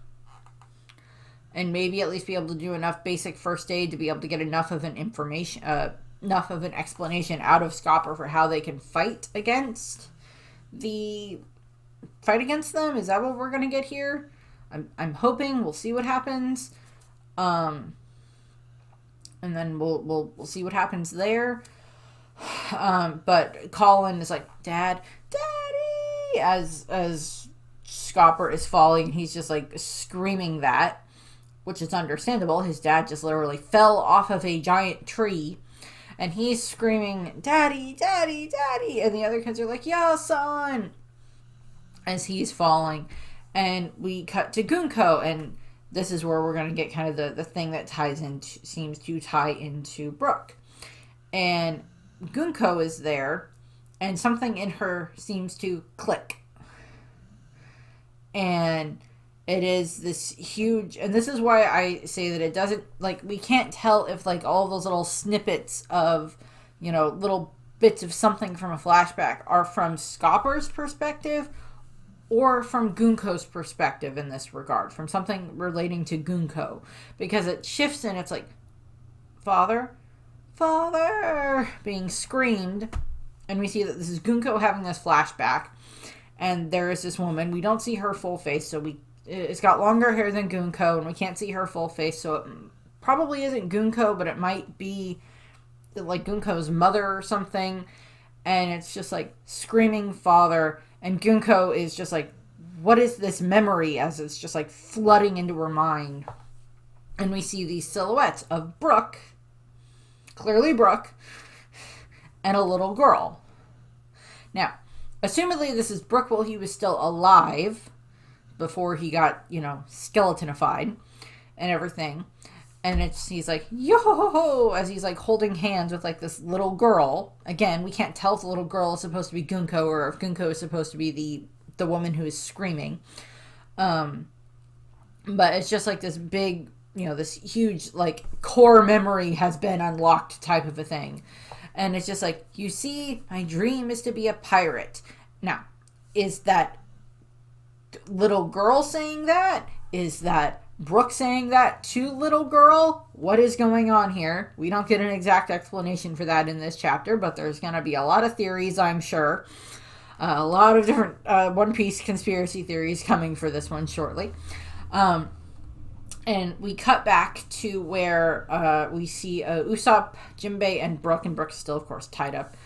And maybe at least be able to do enough basic first aid to be able to get enough of an enough of an explanation out of Scopper for how they can fight against them? Is that what we're gonna get here? I'm hoping. We'll see what happens. And then we'll see what happens there. But Colin is like, Daddy, as Scopper is falling, he's just like screaming that. Which is understandable. His dad just literally fell off of a giant tree. And he's screaming, Daddy, Daddy, Daddy. And the other kids are like, yeah, son. As he's falling. And we cut to Gunko. And this is where we're going to get kind of the thing that seems to tie into Brook. And Gunko is there. And something in her seems to click. And it is this huge, and this is why I say that it doesn't, like, we can't tell if, like, all those little snippets of, you know, little bits of something from a flashback are from Scopper's perspective or from Gunko's perspective in this regard, from something relating to Gunko. Because it shifts and it's like, Father, being screamed, and we see that this is Gunko having this flashback, and there is this woman, we don't see her full face, so it's got longer hair than Gunko, and we can't see her full face, so it probably isn't Gunko, but it might be like Gunko's mother or something. And it's just like screaming father, and Gunko is just like, what is this memory, as it's just like flooding into her mind. And we see these silhouettes of Brook, clearly Brook, and a little girl. Now, assumedly this is Brook while he was still alive, before he got, you know, skeletonified and everything. And he's like, yo, as he's like holding hands with like this little girl. Again, we can't tell if the little girl is supposed to be Gunko or if Gunko is supposed to be the woman who is screaming. But it's just like this big, you know, this huge like core memory has been unlocked type of a thing. And it's just like, you see, my dream is to be a pirate. Now, is that little girl saying that? Is that Brook saying that to little girl? What is going on here? We don't get an exact explanation for that in this chapter, but there's going to be a lot of theories, I'm sure. A lot of different One Piece conspiracy theories coming for this one shortly. And we cut back to where we see Usopp, Jinbei, and Brook is still, of course, tied up.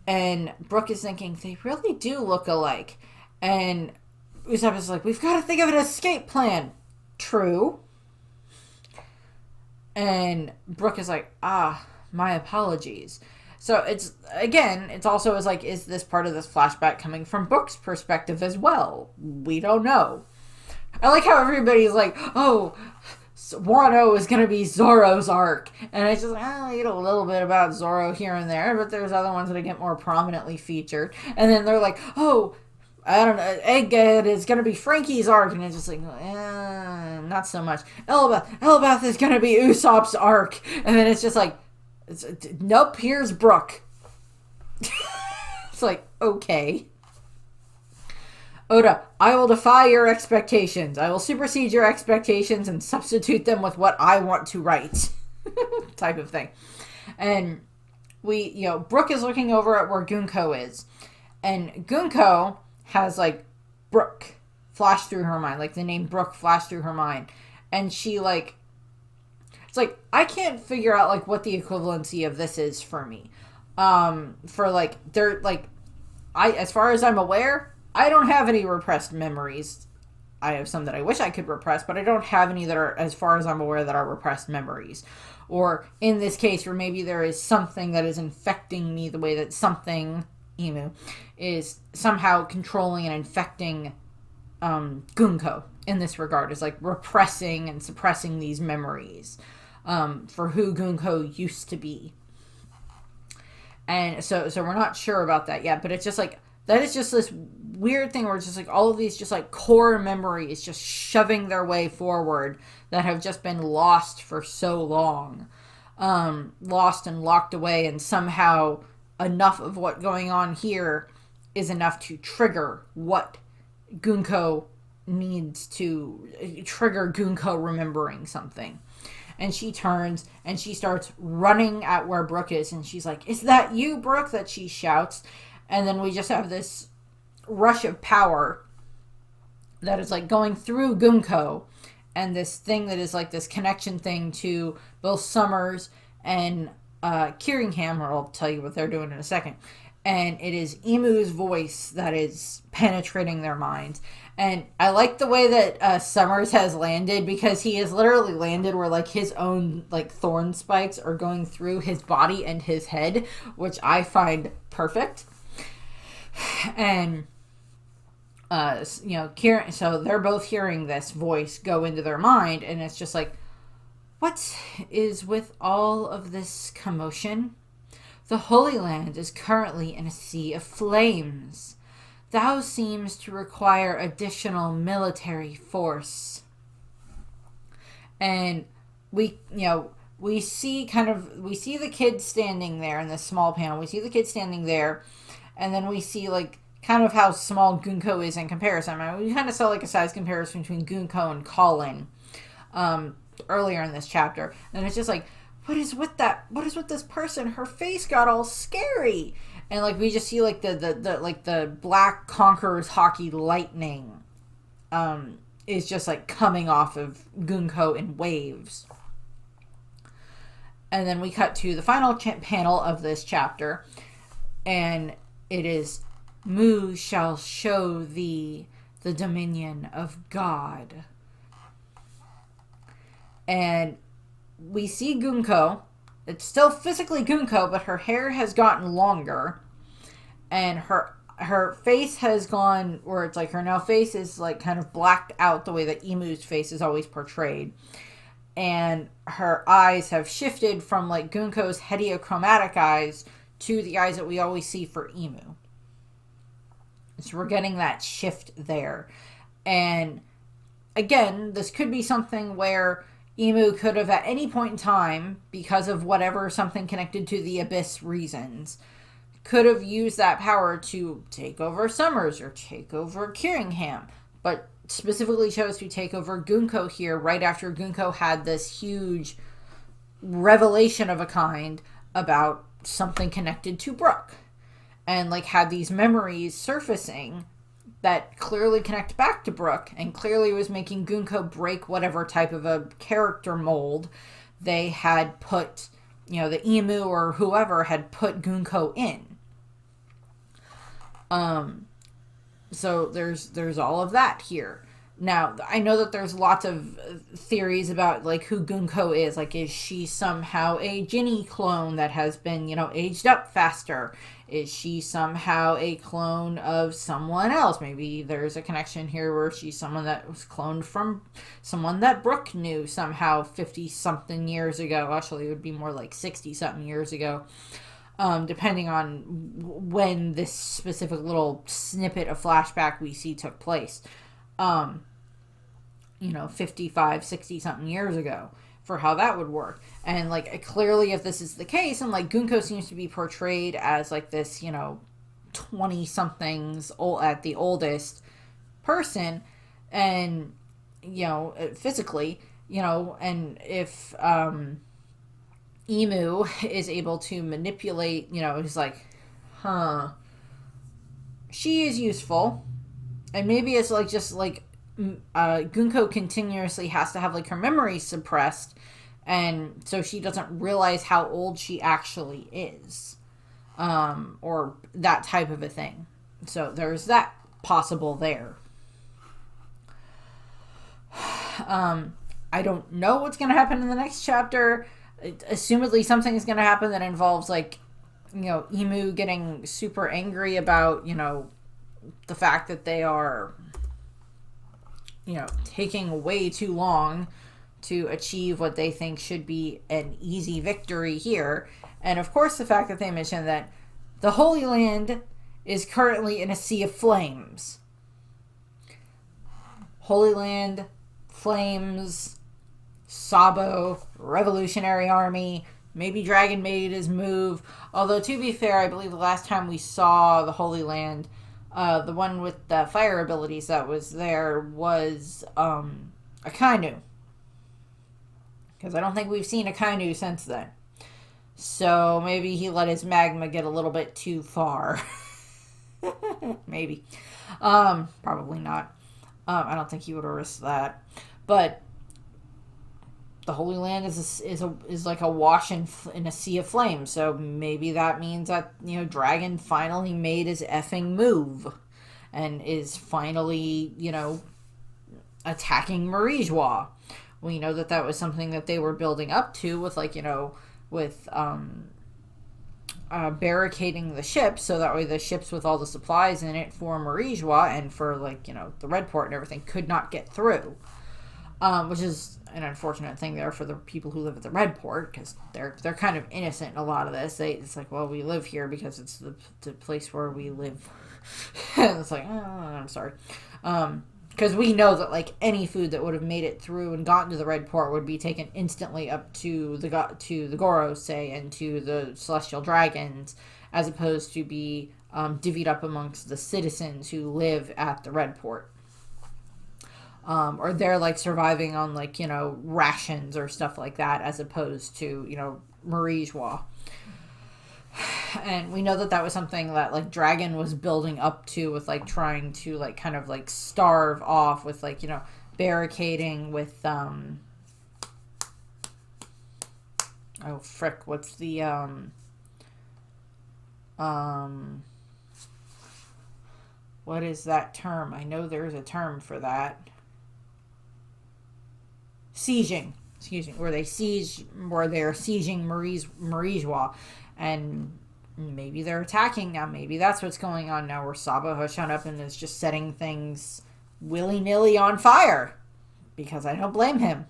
And Brook is thinking, they really do look alike. And Usopp is like, we've got to think of an escape plan. True. And Brook is like, my apologies. So it's, again, it's also is like, is this part of this flashback coming from Brook's perspective as well? We don't know. I like how everybody's like, oh, Wano is going to be Zoro's arc. And it's just like, I get a little bit about Zoro here and there, but there's other ones that get more prominently featured. And then they're like, oh, I don't know. Egghead is gonna be Frankie's arc, and it's just like, not so much. Elbeth is gonna be Usopp's arc, and then it's just like, nope. Here's Brook. It's like, okay. Oda, I will defy your expectations. I will supersede your expectations and substitute them with what I want to write. Type of thing. And Brook is looking over at where Gunko is. And Gunko has, like, Brook flash through her mind. Like, the name Brook flash through her mind. And she, like, it's like, I can't figure out, like, what the equivalency of this is for me. For, like, they're, like, as far as I'm aware, I don't have any repressed memories. I have some that I wish I could repress, but I don't have any that are, as far as I'm aware, that are repressed memories. Or in this case, where maybe there is something that is infecting me the way that something, Emu, is somehow controlling and infecting Gunko in this regard. Is like repressing and suppressing these memories for who Gunko used to be. And so we're not sure about that yet, but it's just like, that is just this weird thing where it's just like all of these just like core memories just shoving their way forward that have just been lost for so long. Lost and locked away, and somehow enough of what's going on here is enough to trigger what Gunko needs to trigger Gunko remembering something. And she turns and she starts running at where Brook is, and she's like, "Is that you, Brook?" that she shouts. And then we just have this rush of power that is like going through Gunko, and this thing that is like this connection thing to both Summers and Kieringham, or I'll tell you what they're doing in a second. And it is Emu's voice that is penetrating their minds. And I like the way that Summers has landed, because he has literally landed where like his own like thorn spikes are going through his body and his head, which I find perfect. And Kieran, so they're both hearing this voice go into their mind, and it's just like, what is with all of this commotion? The Holy Land is currently in a sea of flames. Thou seems to require additional military force. And we see the kid standing there in this small panel. We see the kid standing there, and then we see like kind of how small Gunko is in comparison. I mean, we kind of saw like a size comparison between Gunko and Colin earlier in this chapter. And it's just like, what is with that? What is with this person? Her face got all scary. And like we just see like the black Conqueror's hockey lightning is just like coming off of Gunko in waves. And then we cut to the final panel of this chapter, and it is, Mu shall show thee the dominion of God. And we see Gunko. It's still physically Gunko, but her hair has gotten longer, and her face has gone where it's like her face is like kind of blacked out the way that Emu's face is always portrayed. And her eyes have shifted from like Gunko's hediochromatic eyes to the eyes that we always see for Emu. So we're getting that shift there. And again, this could be something where Emu could have at any point in time, because of whatever, something connected to the Abyss reasons, could have used that power to take over Summers or take over Kieringham, but specifically chose to take over Gunko here right after Gunko had this huge revelation of a kind about something connected to Brook, and like had these memories surfacing that clearly connect back to Brook, and clearly was making Gunko break whatever type of a character mold they had put, the Emu or whoever had put Gunko in. So there's all of that here. Now, I know that there's lots of theories about, like, who Gunko is. Like, is she somehow a Ginny clone that has been, aged up faster? Is she somehow a clone of someone else? Maybe there's a connection here where she's someone that was cloned from someone that Brook knew somehow 50-something years ago. Actually, it would be more like 60-something years ago. depending on when this specific little snippet of flashback we see took place. 55, 60 something years ago, for how that would work. And like, clearly, if this is the case, and like Gunko seems to be portrayed as like this, 20 somethings at the oldest person, and physically, and if Emu is able to manipulate, he's like, she is useful. And maybe it's like, just like, Gunko continuously has to have like her memory suppressed, and so she doesn't realize how old she actually is, or that type of a thing. So there's that possible there. I don't know what's going to happen in the next chapter. Assumedly something is going to happen that involves like, Emu getting super angry about, the fact that they are, taking way too long to achieve what they think should be an easy victory here. And of course the fact that they mentioned that the Holy Land is currently in a sea of flames. Holy Land, flames, Sabo, Revolutionary Army, maybe Dragon made his move. Although, to be fair, I believe the last time we saw the Holy Land, the one with the fire abilities that was there was Akainu. Because I don't think we've seen Akainu since then. So maybe he let his magma get a little bit too far. Maybe. Probably not. I don't think he would have risked that. But the Holy Land is like a wash in a sea of flames. So maybe that means that, Dragon finally made his effing move and is finally, attacking Marijois. We know that was something that they were building up to with, like, with barricading the ships, so that way the ships with all the supplies in it for Marijois and for, like, the Red Port and everything could not get through. Which is an unfortunate thing there for the people who live at the Red Port, because they're kind of innocent in a lot of this. It's like, well, we live here because it's the place where we live. And it's like, oh, I'm sorry. Because we know that, like, any food that would have made it through and gotten to the Red Port would be taken instantly up to the Gorosei and to the Celestial Dragons, as opposed to be divvied up amongst the citizens who live at the Red Port. Or they're, like, surviving on, like, rations or stuff like that, as opposed to, Marijois. And we know that was something that, like, Dragon was building up to with, like, trying to, like, kind of, like, starve off with, like, barricading with, oh, frick, what's the, what is that term? I know there's a term for that. Sieging. Excuse me. Where they're sieging Marijois. And maybe they're attacking now. Maybe that's what's going on now, where Sabo has shown up and is just setting things willy-nilly on fire. Because I don't blame him.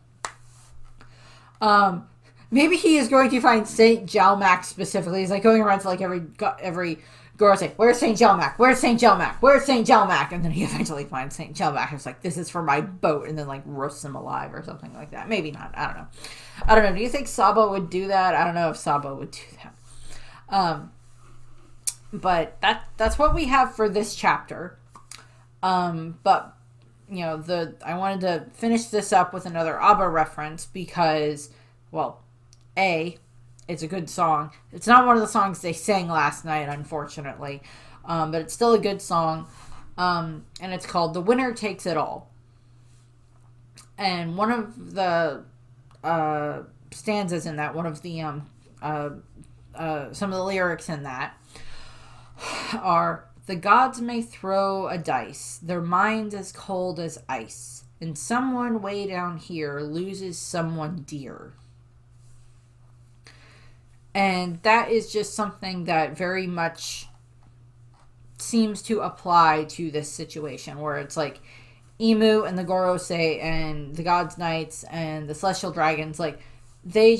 Maybe he is going to find St. Jalmac specifically. He's like going around to like every Gorosei, where's St. Jalmac? Where's St. Jalmac? Where's St. Jalmac? And then he eventually finds St. Jalmac. It's like, this is for my boat, and then like roasts him alive or something like that. Maybe not. I don't know. Do you think Sabo would do that? I don't know if Sabo would do that. But that's what we have for this chapter. But I wanted to finish this up with another ABBA reference because, well, it's a good song. It's not one of the songs they sang last night, unfortunately. But it's still a good song. And it's called The Winner Takes It All. And one of the stanzas in that, one of the some of the lyrics in that are, the gods may throw a dice, their minds as cold as ice, and someone way down here loses someone dear. And that is just something that very much seems to apply to this situation, where it's like Emu and the Gorosei and the Gods Knights and the Celestial Dragons, like, they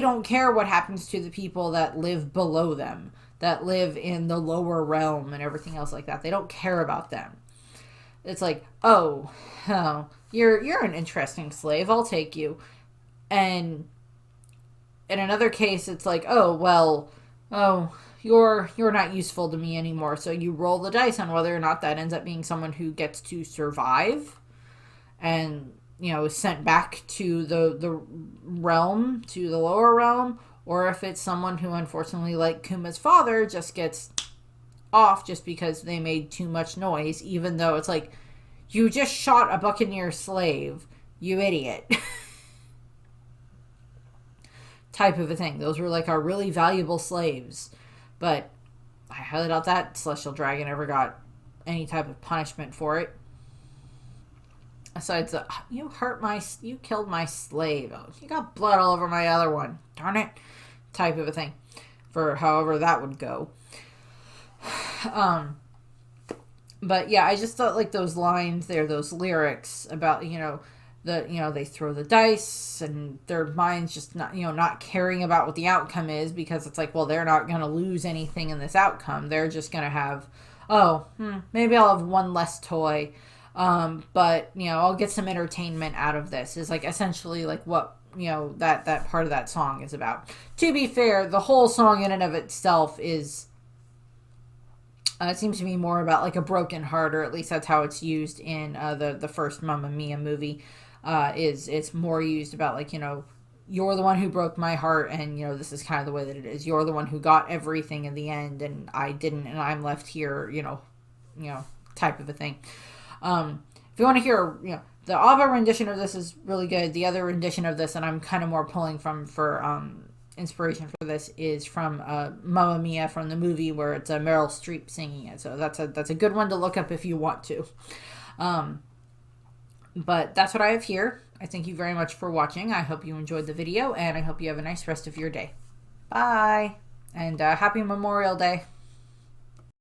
don't care what happens to the people that live below them, that live in the lower realm and everything else like that. They don't care about them. It's like, oh, you're an interesting slave. I'll take you. And in another case, it's like, oh, well, oh, you're not useful to me anymore. So you roll the dice on whether or not that ends up being someone who gets to survive and, is sent back to the realm, to the lower realm, or if it's someone who, unfortunately, like Kuma's father, just gets off just because they made too much noise, even though it's like, you just shot a buccaneer slave, you idiot. Type of a thing. Those were like our really valuable slaves. But I highly doubt that Celestial Dragon ever got any type of punishment for it. Aside the, you killed my slave. Oh, you got blood all over my other one. Darn it. Type of a thing. For however that would go. But yeah, I just thought like those lines there, those lyrics about, they throw the dice and their minds just not caring about what the outcome is, because it's like, well, they're not going to lose anything in this outcome. They're just going to have, maybe I'll have one less toy. But I'll get some entertainment out of this, is like essentially like what, that part of that song is about. To be fair, the whole song in and of itself is, it seems to be more about like a broken heart, or at least that's how it's used in the first Mamma Mia movie. It's more used about like, you're the one who broke my heart, and this is kind of the way that it is. You're the one who got everything in the end, and I didn't, and I'm left here, type of a thing. If you want to hear, the ABBA rendition of this is really good. The other rendition of this, and I'm kind of more pulling for inspiration for this, is from Mamma Mia, from the movie, where it's Meryl Streep singing it. So that's a good one to look up if you want to. But that's what I have here. I thank you very much for watching. I hope you enjoyed the video, and I hope you have a nice rest of your day. Bye, and happy Memorial Day.